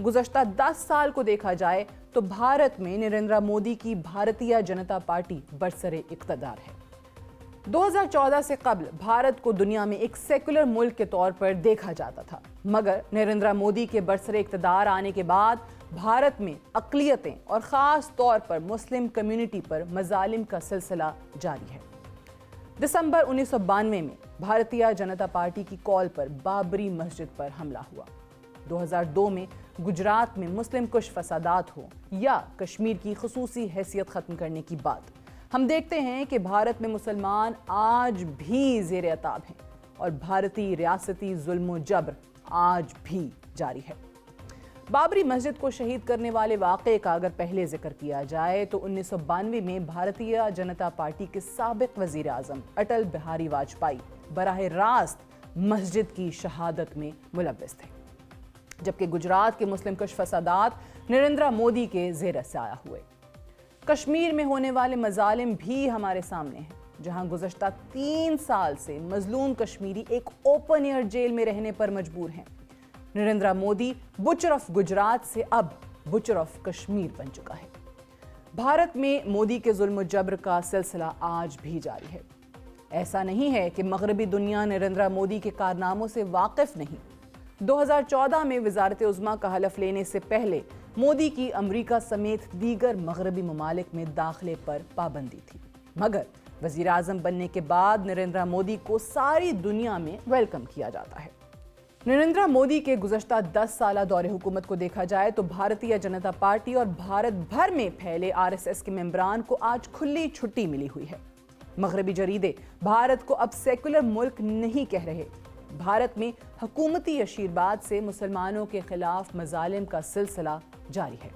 गुज़श्ता 10 साल को देखा जाए तो भारत में नरेंद्र मोदी की भारतीय जनता पार्टी बरसरे इक़्तिदार है। 2014 से कबल भारत को दुनिया में एक सेकुलर मुल्क के तौर पर देखा जाता था, मगर नरेंद्र मोदी के बरसरे इक़्तिदार आने के बाद भारत में अक़लियतें और ख़ास तौर पर मुस्लिम कम्युनिटी पर मज़ालिम का सिलसिला जारी है। दिसंबर 1992 में भारतीय जनता पार्टी की कॉल पर बाबरी मस्जिद पर हमला हुआ। 2002 में गुजरात में मुस्लिम कुश फसादात हो या कश्मीर की ख़ुसूसी हैसियत ख़त्म करने की बात, हम देखते हैं कि भारत में मुसलमान आज भी ज़ेर अताब हैं और भारतीय रियासती जुल्म जबर आज भी जारी है। बाबरी मस्जिद को शहीद करने वाले वाक़े का अगर पहले जिक्र किया जाए तो 1992 में भारतीय जनता पार्टी के साबिक़ वज़ीर आज़म अटल बिहारी वाजपेयी बराह रास्त मस्जिद की शहादत में मुलव्वस थे, जबकि गुजरात के मुस्लिम कुश फसादात नरेंद्र मोदी के ज़ेर साया हुए। कश्मीर में होने वाले मज़ालिम भी हमारे सामने हैं, जहां गुज़श्ता 3 साल से मज़लूम कश्मीरी एक ओपन एयर जेल में रहने पर मजबूर हैं। नरेंद्र मोदी बुचर ऑफ गुजरात से अब बुचर ऑफ कश्मीर बन चुका है। भारत में मोदी के जुल्म जबर का सिलसिला आज भी जारी है। ऐसा नहीं है कि मगरबी दुनिया नरेंद्र मोदी के कारनामों से वाकिफ नहीं। 2014 में वज़ारत उज़्मा का हलफ लेने से पहले मोदी की अमरीका समेत दीगर मगरबी ममालिक में दाखिले पर पाबंदी थी, मगर वज़ीर आज़म बनने के बाद नरेंद्र मोदी को सारी दुनिया में वेलकम किया जाता है। नरेंद्र मोदी के गुज़श्ता 10 साला दौरे हुकूमत को देखा जाए तो भारतीय जनता पार्टी और भारत भर में फैले RSS के मेंबरान को आज खुली छुट्टी मिली हुई है। मगरबी जरीदे भारत को अब सेकुलर मुल्क नहीं कह रहे। भारत में हुकूमती अशीरबाद से मुसलमानों के खिलाफ मज़ालिम का सिलसिला जारी है।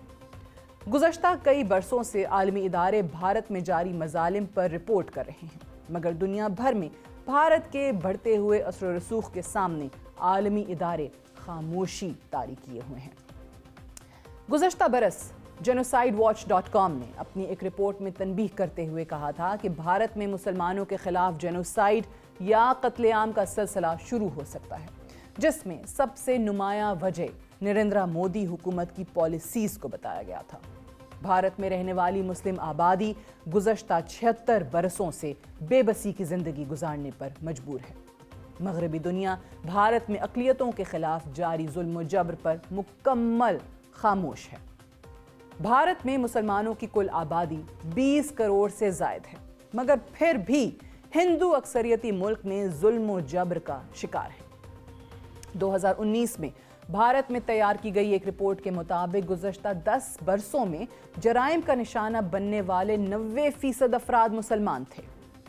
गुज़श्ता कई बरसों से आलमी इदारे भारत में जारी मज़ालिम पर रिपोर्ट कर रहे हैं, मगर दुनिया भर में भारत के बढ़ते हुए असर रसूख के सामने आलमी इदारे खामोशी तारी किए हुए हैं। गुज़श्ता बरस genocideWatch.com ने अपनी एक रिपोर्ट में तनबीह करते हुए कहा था कि भारत में मुसलमानों के खिलाफ जेनोसाइड या कत्लेआम का सिलसिला शुरू हो सकता है, जिसमें सबसे नुमाया वजह नरेंद्र मोदी हुकूमत की पॉलिसीज़ को बताया गया था। भारत में रहने वाली मुस्लिम आबादी गुज़श्ता 76 बरसों से बेबसी की ज़िंदगी गुजारने पर मजबूर है। मगरबी दुनिया भारत में अक़लियतों के खिलाफ जारी जुल्म जबर पर मुकम्मल खामोश है। भारत में मुसलमानों की कुल आबादी 20 करोड़ से ज़ायद है, मगर फिर भी हिंदू अक्सरियती मुल्क में जुल्म जबर का शिकार है। 2019 में भारत में तैयार की गई एक रिपोर्ट के मुताबिक गुज़श्ता 10 बरसों में जराइम का निशाना बनने वाले 90% अफराद मुसलमान थे।